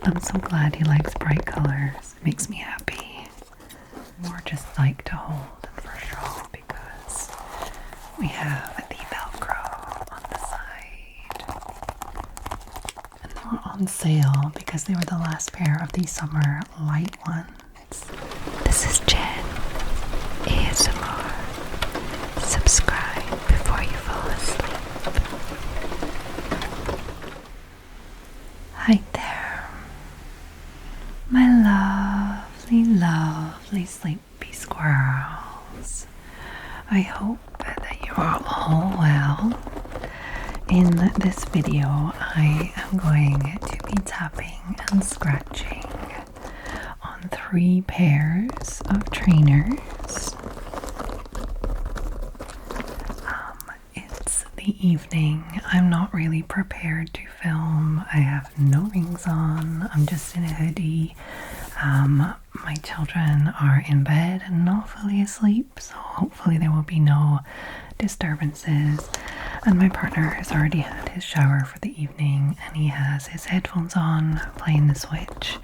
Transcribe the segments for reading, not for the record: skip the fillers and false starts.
I'm so glad he likes bright colors. It makes me happy. More just like to hold for show because we have the Velcro on the side. And they were on sale because they were the last pair of the summer light ones. This is Jen, ASMR. Subscribe before you fall asleep. Hi there, my lovely sleepy squirrels. I hope that you are all well. In this video, I am going to be tapping and scratching on 3 pairs of trainers. It's the evening. I'm not really prepared to film. I have no rings on. I'm just in a hoodie. My children are in bed and not fully asleep, so hopefully there will be no disturbances. And my partner has already had his shower for the evening and he has his headphones on playing the Switch.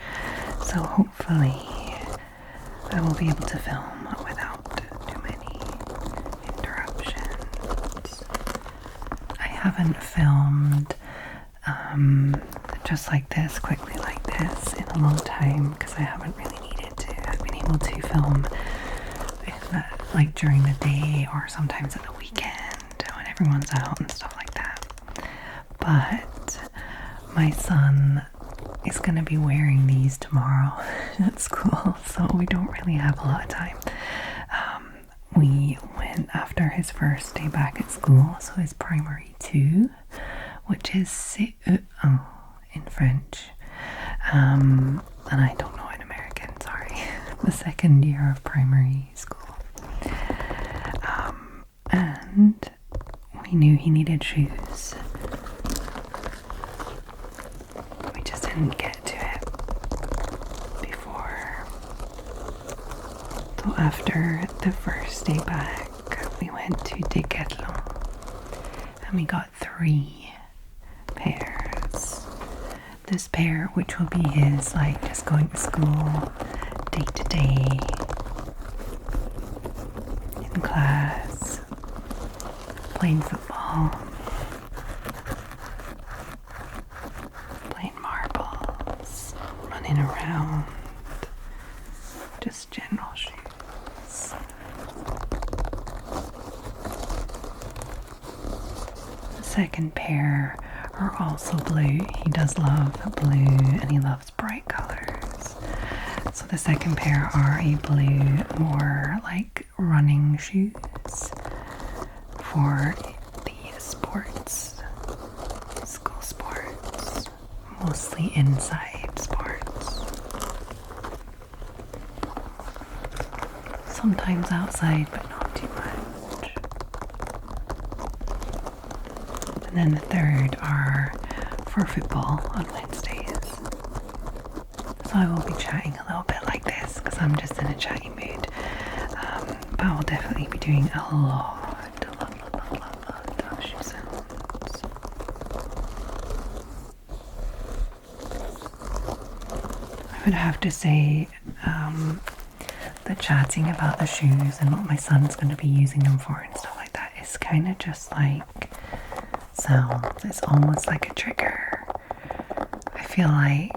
So hopefully I will be able to film without too many interruptions. I haven't filmed just like this, quickly like this, in a long time because I haven't really needed to. I've been able to film like during the day or sometimes at the weekend when everyone's out and stuff like that. But my son is going to be wearing these tomorrow at school, so we don't really have a lot of time. We went after his first day back at school, so his primary 2, which is CEDEX in French, and I don't know in American, sorry, the second year of primary school. And we knew he needed shoes. We just didn't get to it before. So after the first day back, we went to Decathlon and we got 3 pairs. This pair, which will be his, like, just going to school day to day in class, playing football, playing marbles, running around, just general shoes. The second pair are also blue. He does love blue and he loves bright colors. So the second pair are a blue, more like running shoes for the sports, school sports, mostly inside sports. Sometimes outside, but not too much. And then the third are for football on Wednesdays. So I will be chatting a little bit like this because I'm just in a chatty mood. But I will definitely be doing a lot of shoe sounds. I would have to say the chatting about the shoes and what my son's going to be using them for and stuff like that is kind of just like sounds. It's almost like a trigger. I feel like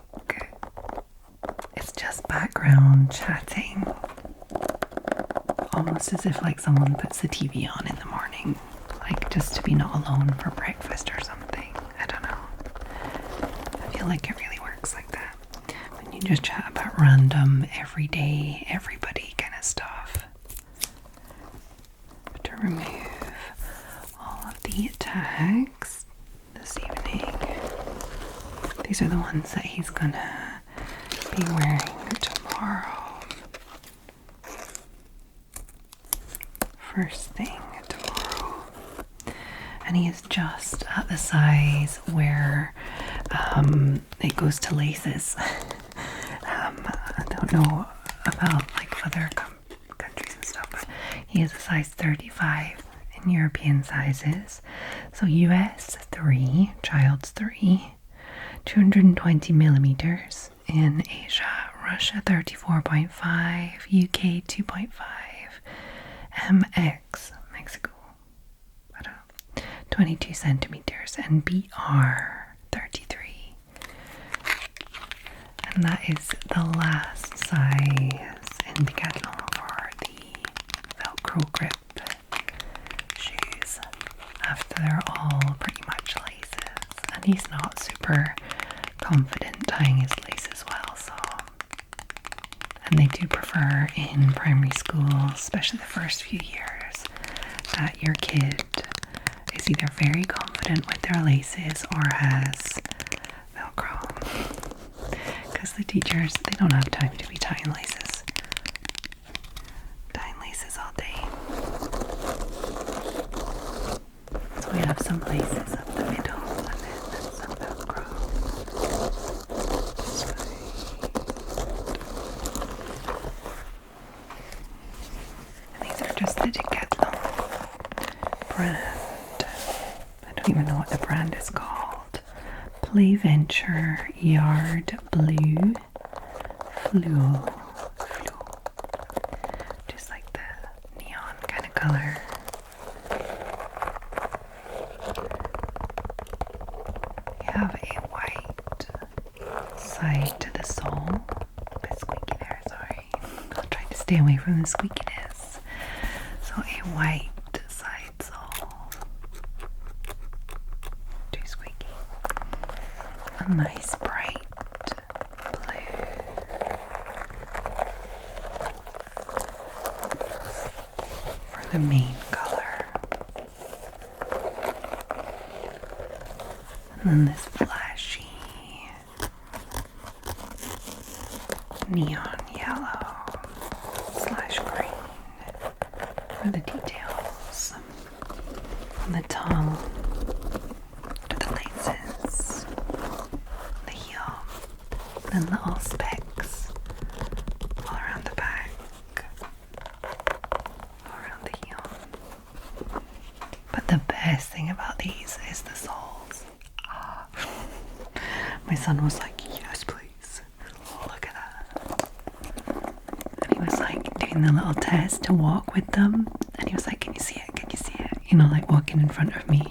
it's just background chatting, almost as if like someone puts the TV on in the morning, like just to be not alone for breakfast or something. I don't know. I feel like it really works like that when you just chat about random, everyday, everybody kind of stuff. To remove all of the tags this evening. These are the ones that he's gonna be wearing tomorrow. First thing tomorrow. And he is just at the size where it goes to laces. I don't know about like other countries and stuff, but he is a size 35 in European sizes. So US 3, child's 3, 220 millimeters. In Asia, Russia 34.5, UK 2.5, MX, Mexico, I don't know, 22 centimeters, and BR 33. And that is the last size in Decathlon for the Velcro grip shoes, after they're all pretty much laces. And he's not super confident tying his laces well, so. And they do prefer in primary school, especially the first few years, that your kid is either very confident with their laces or has Velcro. Because the teachers, they don't have time to be tying laces. Tying laces all day. So we have some laces up the middle and then some Velcro. And these are just the Decathlon brand. I don't even know what the brand is called. Play Venture Yard Blue Fluo. Just like the neon kind of color. You have a white side to the sole. A bit squeaky there, sorry. I'll try to stay away from the squeakiness. So a white side sole. Too squeaky. A nice bright blue. For the main color. And then this flashy neon yellow / green for the details on the tongue, to the laces, the heel, and little specks all around the back, all around the heel. But the best thing about these is the soles. My son was like, yes please, oh, look at that. And he was like doing the little test to walk with them, and he was like, can you see it, can you see it, you know, like walking in front of me.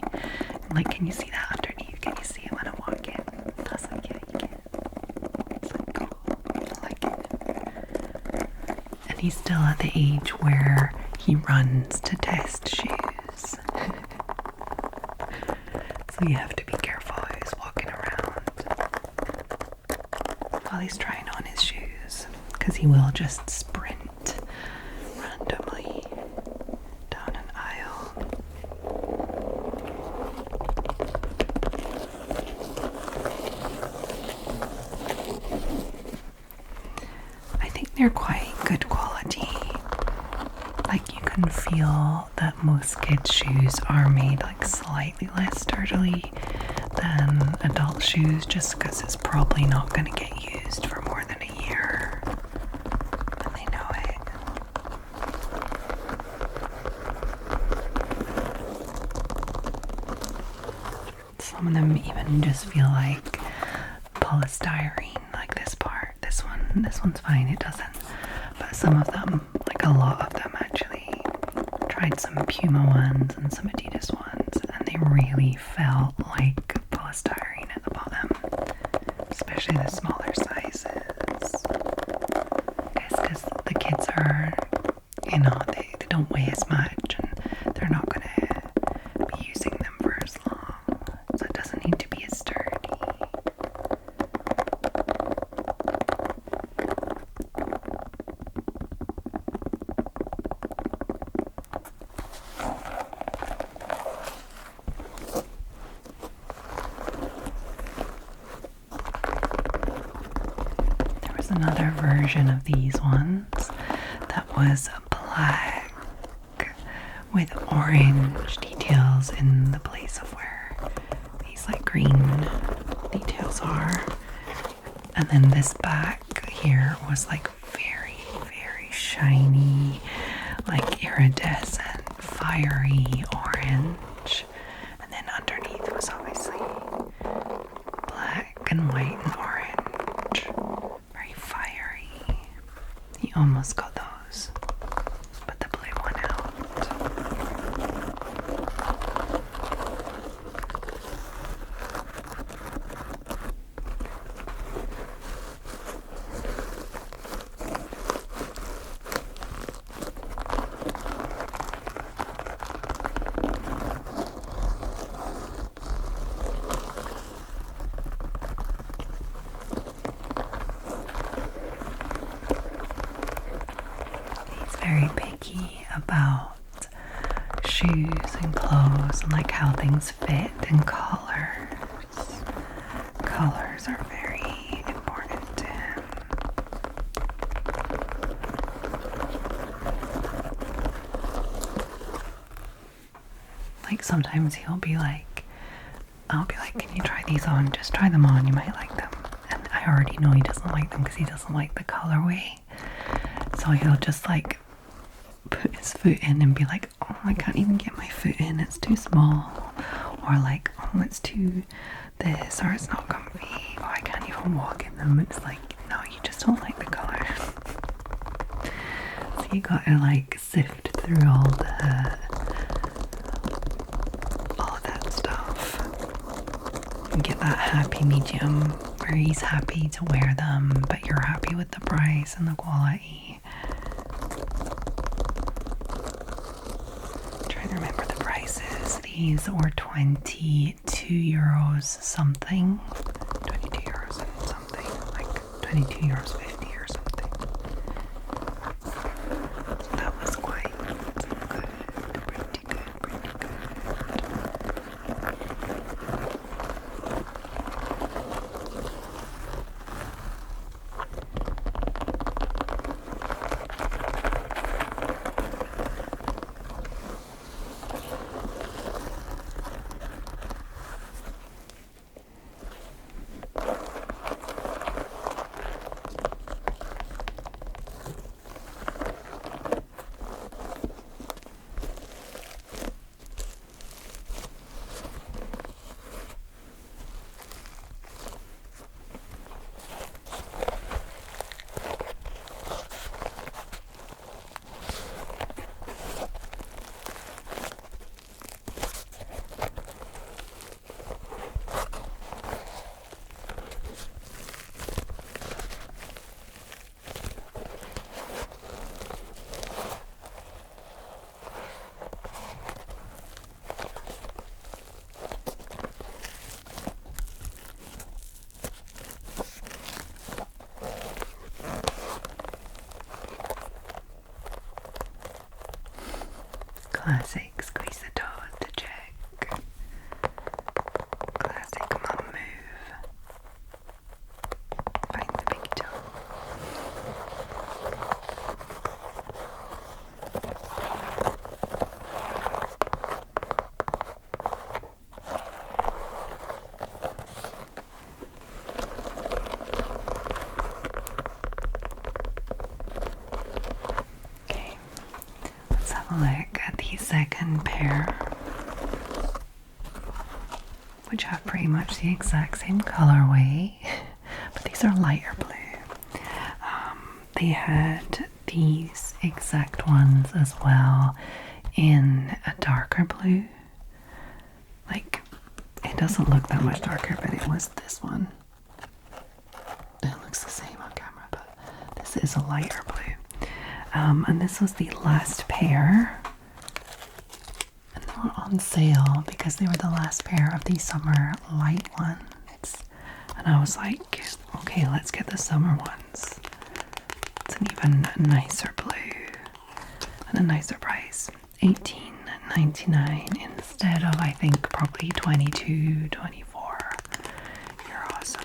I'm like, can you see that underneath, can you see it when I'm walking? And I was like, yeah, you can. It's like, cool, I like it. And he's still at the age where he runs to test shoes. So you have to be careful who's walking around while he's trying on his shoes, because he will just sprint randomly down an aisle. I think they're quite good quality. Like, you can feel that most kids' shoes are made like slightly less sturdily than adult shoes, just because it's probably not going to get used for more than a year. And they know it. Some of them even just feel like polystyrene, like this part. This one's fine, it doesn't. But some of them, like a lot of them actually, tried some Puma ones and some Adidas ones, and they really felt like polystyrene at the bottom, especially the smaller sizes. Because the kids are, you know, they don't weigh as much, and they're not going to be using them for as long, so it doesn't need to be as sturdy. Another version of these ones that was black with orange details in the place of where these like green details are, and then this back here was like very, very shiny, like iridescent, fiery orange, and then underneath was obviously black, and white and orange. Very fiery. He almost got those, but the blue one out. Very picky about shoes and clothes and like how things fit and colors. Colors are very important to him. Like sometimes I'll be like, can you try these on? Just try them on, you might like them. And I already know he doesn't like them because he doesn't like the colorway. So he'll just like put his foot in and be like, oh, I can't even get my foot in, it's too small. Or like, oh, it's too this, or it's not comfy, or I can't even walk in them. It's like, no, you just don't like the color. So you gotta like sift through all of that stuff and get that happy medium where he's happy to wear them, but you're happy with the price and the quality. Remember the prices. These were 22 euros something. 22 euros and something. Like 22 euros 50 or something. So that was quite good. Pretty good. Classic squeeze the toes to check. Classic mum move. Find the big toe. Okay, let's have a look at the second pair, which have pretty much the exact same colorway, but these are lighter blue. They had these exact ones as well in a darker blue. Like, it doesn't look that much darker, but it was this one. It looks the same on camera, but this is a lighter blue. And this was the last pair. And they were on sale because they were the last pair of the summer light ones. And I was like, okay, let's get the summer ones. It's an even nicer blue and a nicer price. $18.99 instead of, I think, probably 22, 24 euros.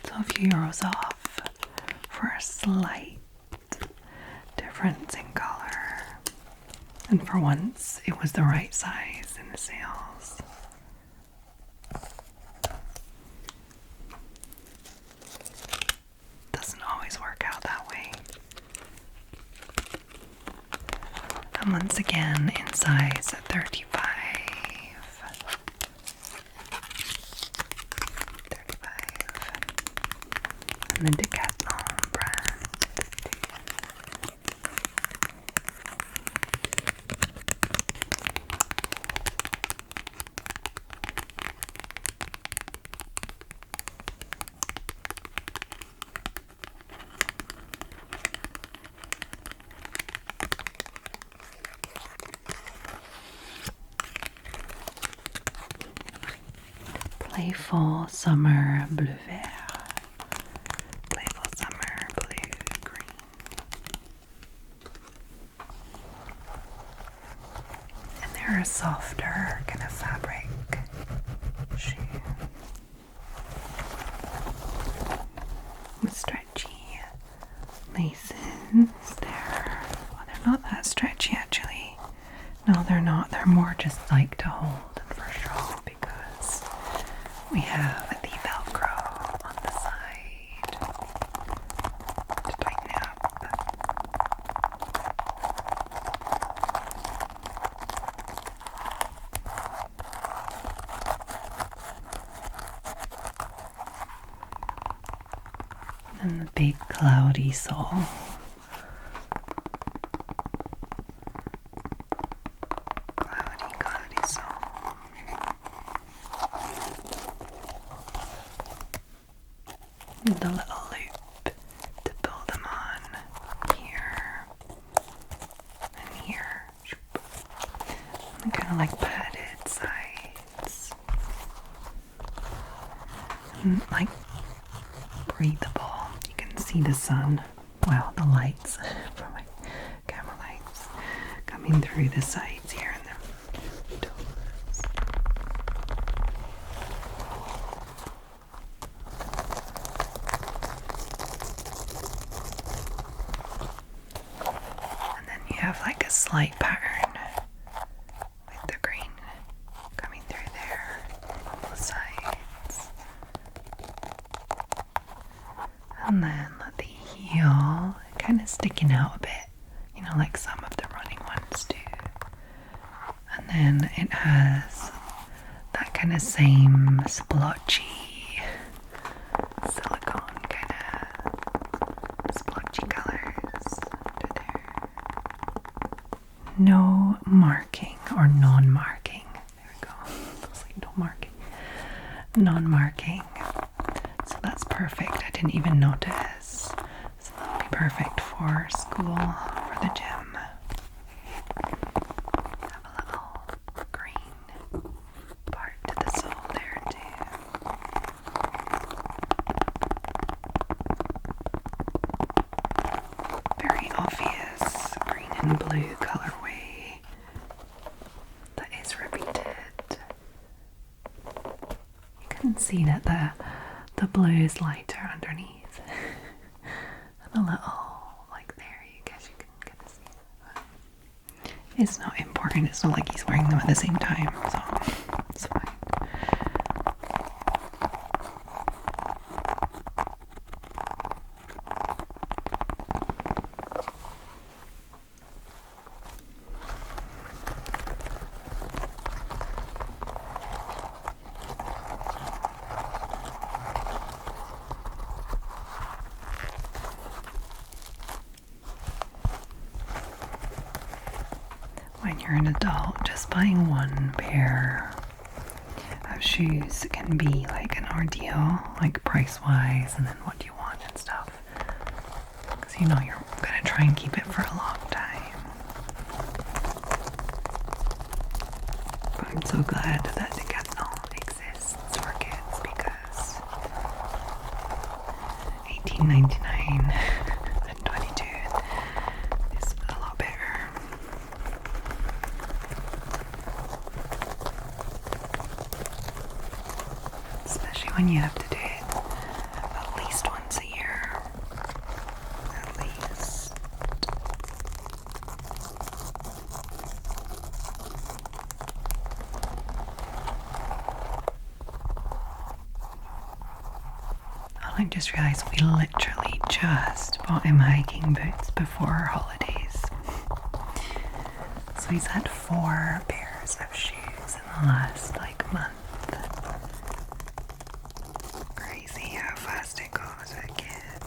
So a few euros off for a slight difference in color. And for once, it was the right size in the sales. Doesn't always work out that way. And once again, in size 35. the Decathlon brand. Playful Summer Bleu Vert. Playful Summer Blue Green. And they're a softer kind of fabric shoe with stretchy laces. They're not that stretchy actually. No, they're not. They're more just like to hold and for show because we have the Velcro on the side to tighten up. And the big cloudy sole. Cloudy sole. And the little loop to pull them on here and here. And kind of like padded sides. And like breathable. You can see the sun, well, the lights from my camera lights coming through the sides here and the toes. And then you have like a slight pattern with the green coming through there on the sides. And then let the heel kind of sticking out a bit, you know, like some of the running ones do. And then it has that kind of same splotchy silicone kind of splotchy colors under there. No marking or non-marking. There we go. Looks like no marking. Non-marking. So that's perfect. I didn't even notice. So that'll be perfect for school, for the gym. Have a little green part to the sole there too. Very obvious green and blue colorway that is repeated. You can see that the blue is lighter underneath. And a little like there, you guess you can kind of see it. It's not important, it's not like he's wearing them at the same time, so it's fine. When you're an adult, just buying one pair of shoes can be like an ordeal, like price-wise, and then what do you want and stuff. Because you know you're going to try and keep it for a long time. But I'm so glad that Decathlon exists for kids because $18.99 and $22 is a lot better. Especially when you have to do it at least once a year. At least. Oh, I just realized we literally just bought him hiking boots before our holidays. So he's had 4 pairs of shoes in the last like month. Crazy how fast it goes with kids.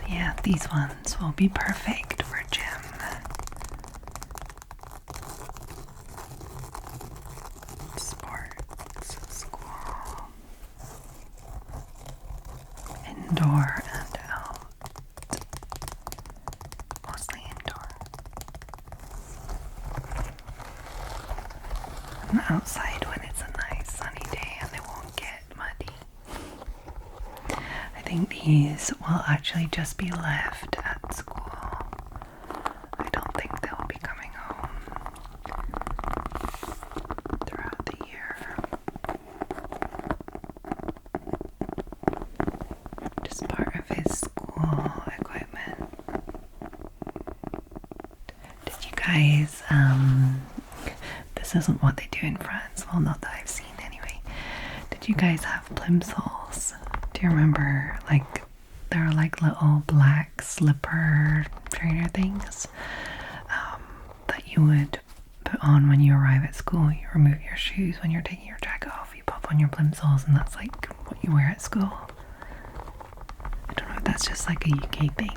Yeah, these ones will be perfect for gym. Sports, school, indoor and out. Mostly indoor. And outside when it's a nice sunny day and they won't get muddy. I think these will actually just be left at school. I don't think they'll be coming home throughout the year. Just part of his school equipment. Did you guys, this isn't what they do in France, well not that I've seen anyway. Did you guys have plimsolls? Do you remember, like, they're like little black slipper trainer things that you would put on when you arrive at school. You remove your shoes when you're taking your jacket off, you pop on your plimsolls, and that's like what you wear at school. I don't know if that's just like a UK thing.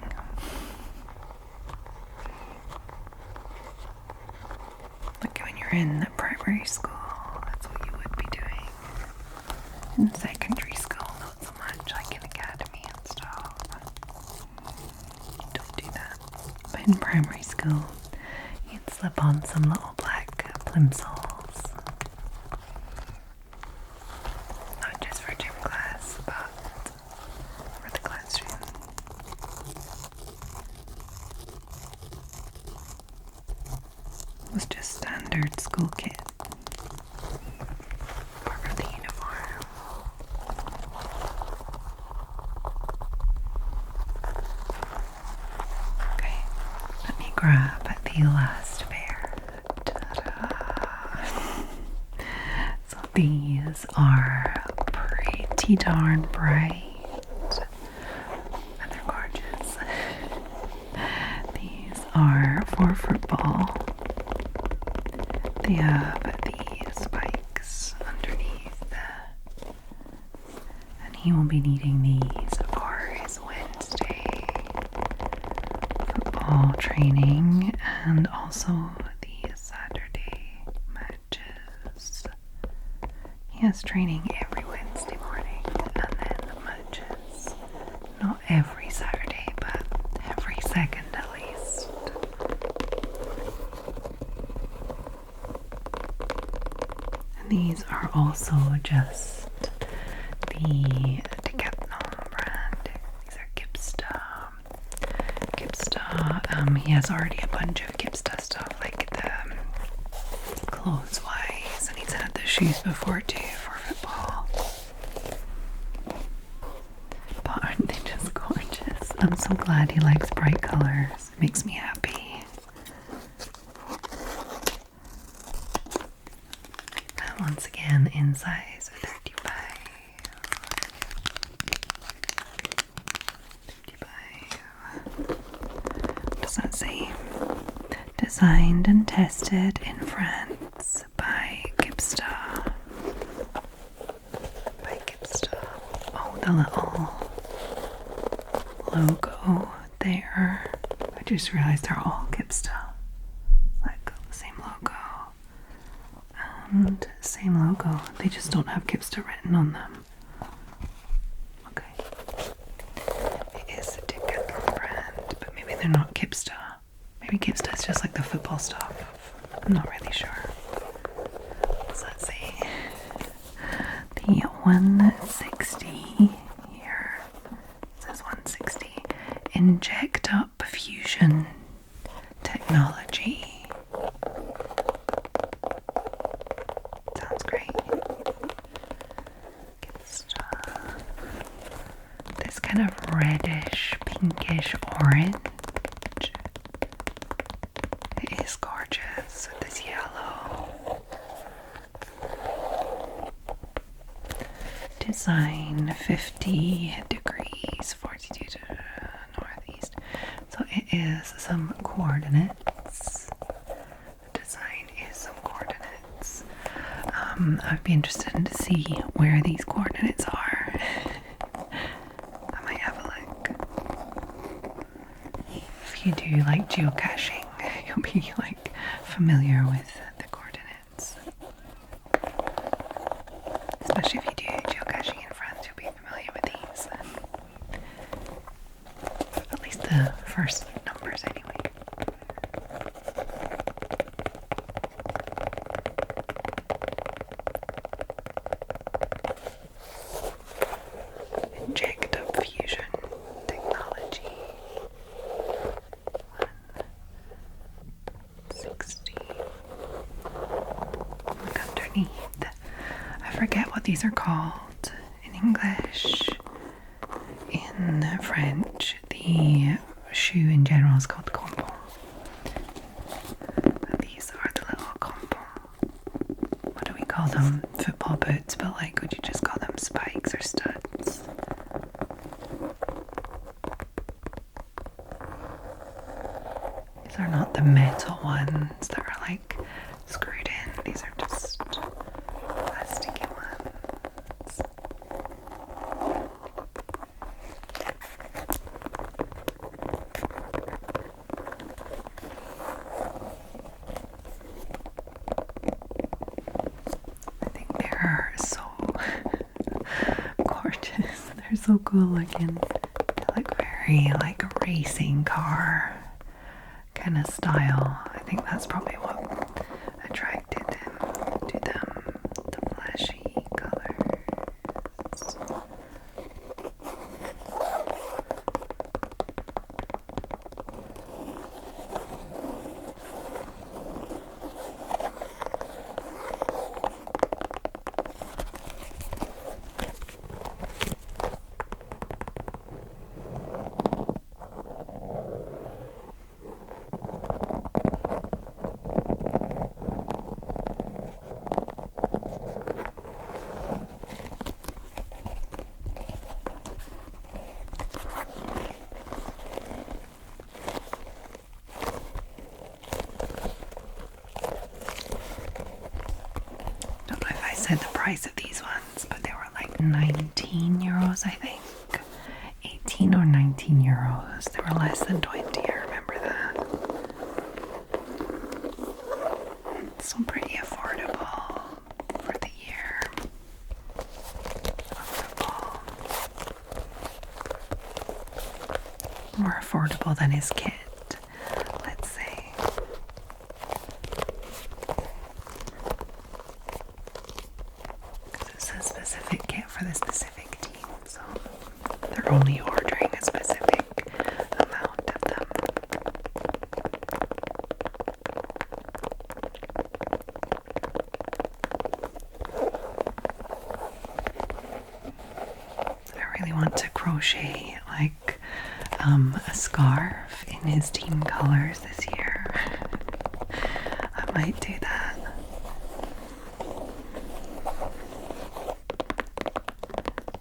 Like when you're in primary school, that's what you would be doing. In secondary school, not so much, like in academy and stuff. You don't do that. But in primary school, you'd slip on some little black plimsolls. Not just for gym class, but for the classroom. It was just standard school kit. Part of the uniform. Okay, let me grab the last pair. Ta-da. So these are pretty darn bright. And they're gorgeous. These are for football. They have the spikes underneath, and he will be needing these for his Wednesday football training and also the Saturday matches. He has training every Wednesday morning and then matches. Not every Saturday, but every second at least. These are also just the Decathlon brand. These are Kipsta. He has already a bunch of Kipsta stuff, like the clothes wise, and he's had the shoes before too for football. But aren't they just gorgeous? I'm so glad he likes bright colors. It makes me happy. Once again, in size 35. 35. What does that say? Designed and tested in France by Kipsta. By Kipsta. Oh, the little logo there. I just realized they're all Kipsta. Like the same logo. And same logo, they just don't have Kipsta written on them. Okay. It is a Decathlon brand, but maybe they're not Kipsta. Maybe Kipsta is just like the football stuff. I'm not really sure. What's that say? The 160 here. It says 160. Inject up fusion technology. Sounds great. This kind of reddish, pinkish orange. It is gorgeous with this yellow. Design 50 degrees, 42 to northeast. So it is some coordinates. The design is some coordinates. I'd be interested to see where these coordinates are. I might have a look. you do like geocaching, you'll be like familiar with the coordinates. Especially if you do geocaching in France, you'll be familiar with these. At least the first numbers anyway. Inject up fusion technology. 160. Look underneath. I forget what these are called in English. In French, the shoe in general is called crampon. These are the little crampons. What do we call them? Football boots, but like, would you just call them spikes or studs? These are not the metal ones that are like screwed in. These are just plasticky ones. I think they're so gorgeous. They're so cool looking. They look very like a racing car kind of style. I think that's probably what attracted him to them, the flashy colors. Don't know if I said the price of these ones, but they were like 19 euros, I think. 18 or 19 euros. They were less than 20, I remember that. So pretty affordable for the year of football. More affordable than his kit, let's say. Because it's a specific kit for the specific team, so they're only ordering a specific amount of them. I really want to crochet like a scarf in his team colors this year. I might do that.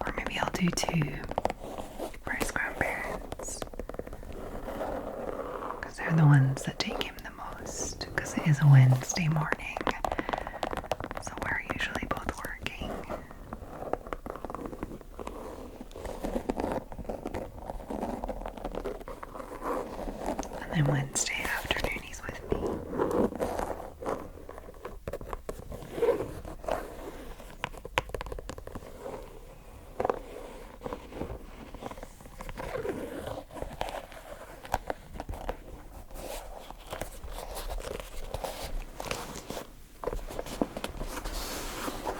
Or maybe I'll do two for his grandparents. Because they're the ones that take him the most. Because it is a Wednesday morning. So we're usually both working. And then Wednesday afternoon he's with me.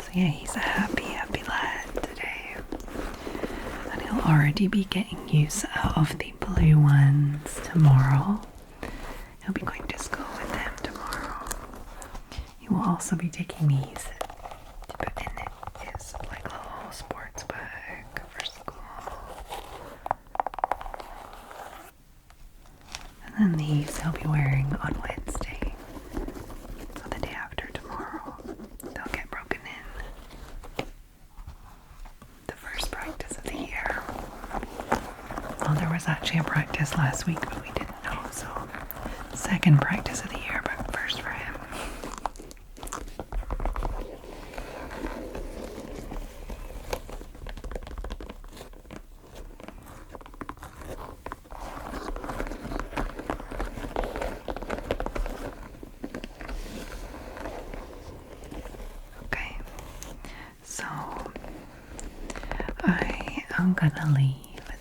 So yeah, he's a happy lad today. And he'll already be getting use of the blue ones tomorrow. He'll be going to school with them tomorrow. He will also be taking these to put in his like little sports bag for school. And then these he'll be wearing on Wednesday. So the day after tomorrow, they'll get broken in. The first practice of the year. Well, there was actually a practice last week, but we didn't know, so second practice of the year, but first for him. I'm gonna leave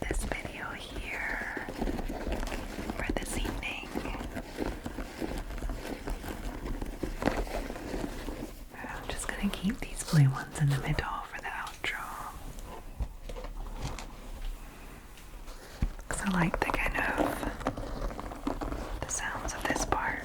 this video here for this evening. I'm just gonna keep these blue ones in the middle for the outro, because I like the kind of the sounds of this part.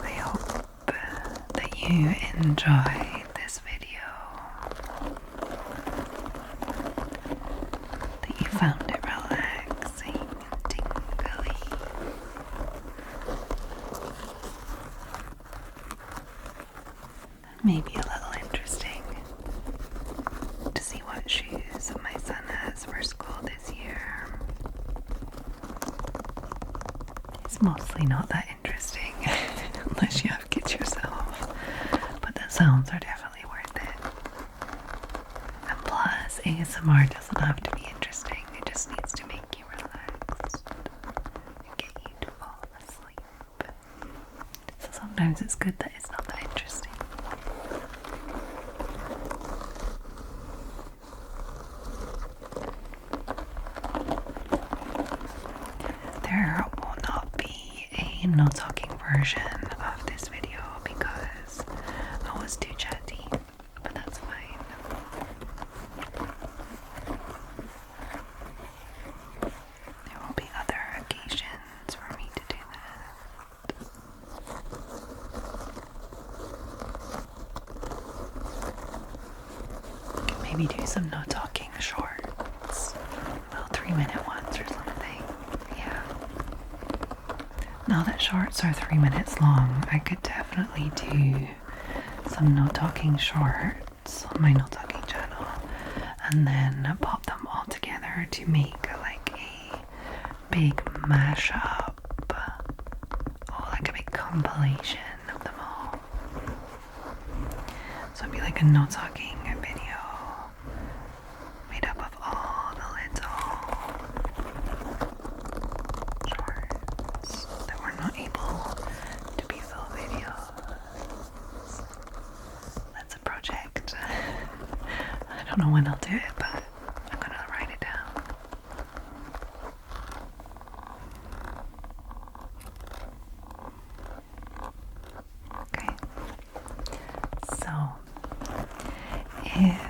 I hope that you enjoyed this video, that you found it relaxing and tingly, and maybe a little interesting to see what shoes my son has for school this year. It's mostly not that interesting unless you have kids yourself, but the sounds are definitely worth it. And plus, ASMR doesn't have to be interesting, it just needs to make you relaxed and get you to fall asleep. So sometimes it's good that it's not that interesting. There will not be a no talking version of this video because I was too chatty, but that's fine. There will be other occasions for me to do that. Maybe do some no talking shorts, little 3-minute ones or something. Yeah. Now that shorts are 3 minutes long, I could definitely do some no talking shorts on my no talking channel and then pop them all together to make like a big mashup, or like a big compilation of them all. So it'd be like a no talking video made up of all the little shorts that were not able to be full videos. That's a project. I don't know when I'll do it, but I'm gonna write it down. Okay. So, if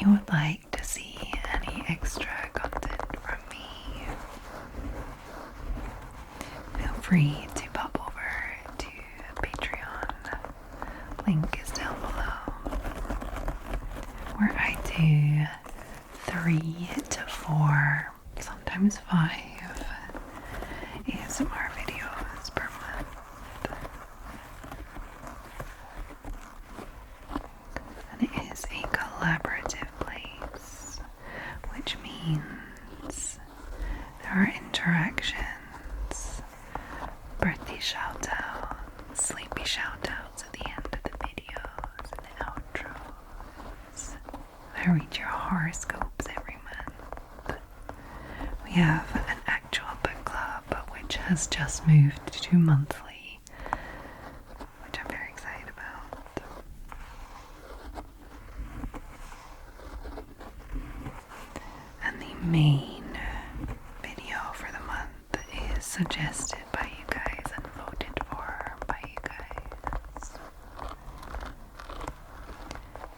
you would like to see any extra content from me, feel free to pop over to Patreon. Link is down below, where I do 3 to 4, sometimes 5 ASMR videos per month. And it is a collaborative place, which means there are interactions, birthday shout-outs, sleepy shout-outs at the end of the videos and the outros. I read your horoscopes every month. We have an actual book club which has just moved to monthly, which I'm very excited about. And the main video for the month is suggested by you guys and voted for by you guys.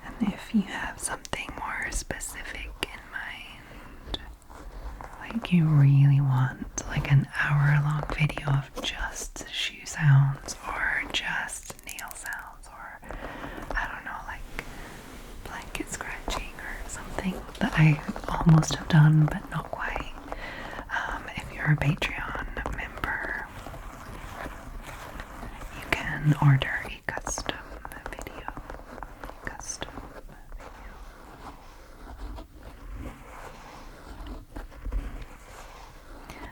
And if you have something more specific in mind, like you really want like an hour-long video of just shoe sounds or just nail sounds, or I don't know, like blanket scratching or something that I almost have done but not quite. If you're a Patreon member, you can order a custom video.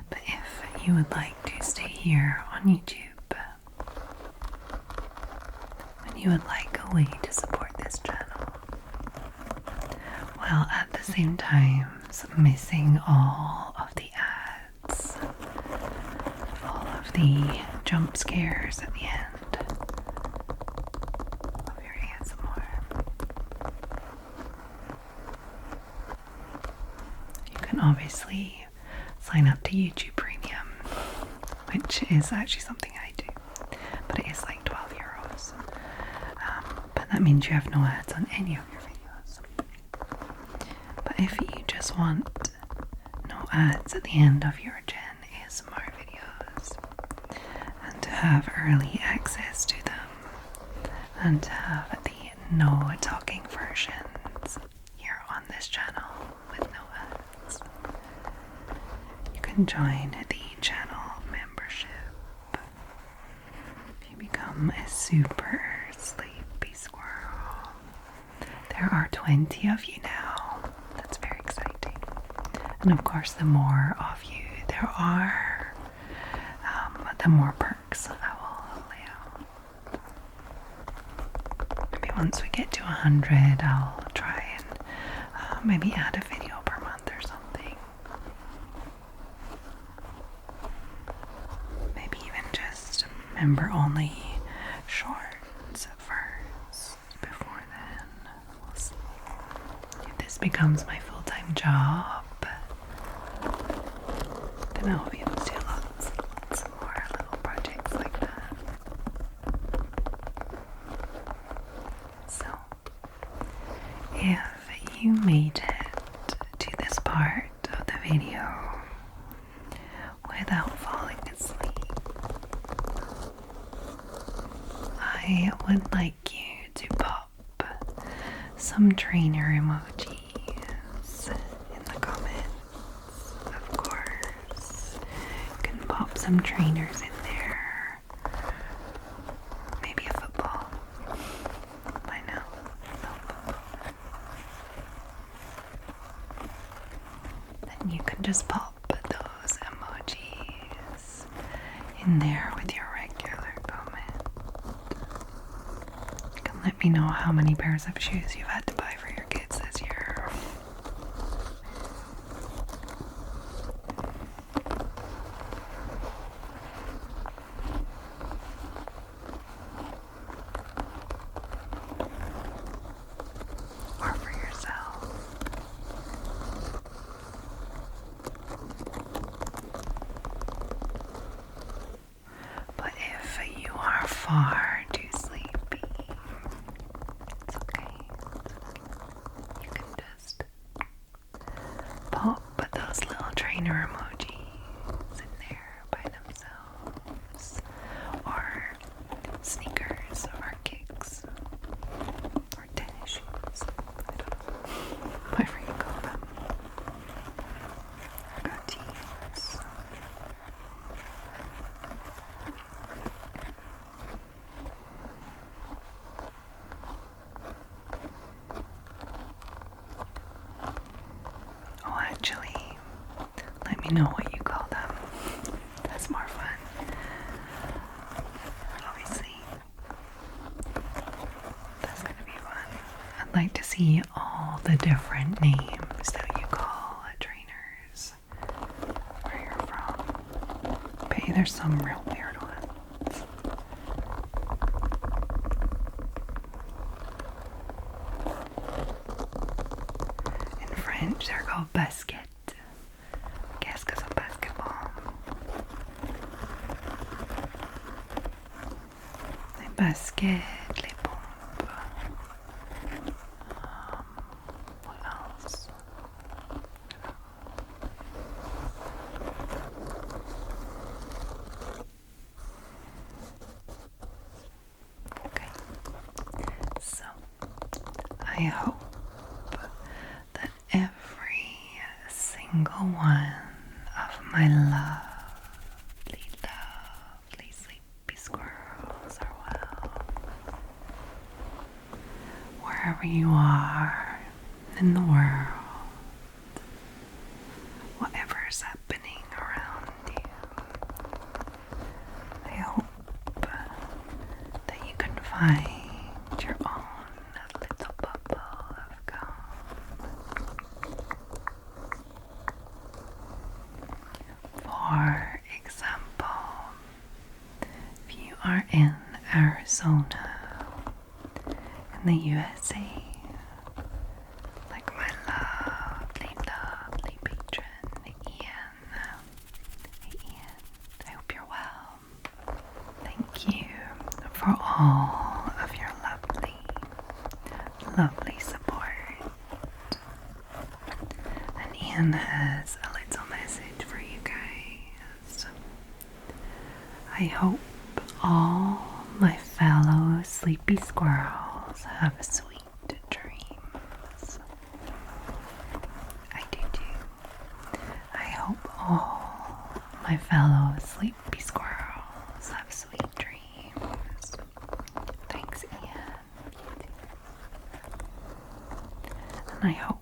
But if you would like to stay here on YouTube, and you would like a way to support this channel, while at the same time missing all of the ads, all of the jump scares at the end of your ASMR. You can obviously sign up to YouTube Premium, which is actually something I do, but it is like €12. But that means you have no ads on any of your videos. But if you just want no ads at the end of your Gen ASMR videos, and to have early access to them, and to have the no talking versions here on this channel with no ads, you can join the channel membership. If you become a super sleepy squirrel, there are 20 of you now. That's very exciting. And of course, the more of you there are, the more perks I will lay out. Maybe once we get to 100, I'll try and maybe add a video per month or something. Maybe even just member only shorts first. Before then, we'll see. If this becomes my full-time job, then I'll be able to do lots more little projects like that. So, if you made it to this part of the video without falling asleep, I would like you to pop some trainer emojis in the comments. Of course, you can pop some trainers in there. Maybe a football. I know. No football. Then you can just pop those emojis in there with your regular comment. You can let me know how many pairs of shoes you've had to buy for your kids this year. Or for yourself. But if you are far too sleepy, it's okay. You can just pop those little trainer emojis in there by themselves, or sneakers, or kicks, or tennis shoes. I don't know. Whatever you call them. Or tees. Oh, actually, let me know what you call them. That's more fun. Obviously, that's gonna be fun. I'd like to see all the different names that you call trainers where you're from. Bet you there's some real weird ones. In French, they're called basket. Guess because of basketball. Les baskets, les bombes. What else? Okay. So, I hope that every single one of my lovely, lovely sleepy squirrels are well. Wherever you are in the world, whatever's happening around you, I hope that you can find your own little bubble of calm. For example, are in Arizona in the USA. Like my lovely, lovely patron, Ian. Hey Ian, I hope you're well. Thank you for all of your lovely, lovely support. And Ian has a little message for you guys. I hope all my fellow sleepy squirrels have sweet dreams. I do too. I hope all my fellow sleepy squirrels have sweet dreams. Thanks, Ian. And I hope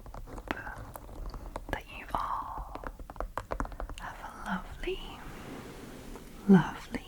that you all have a lovely, lovely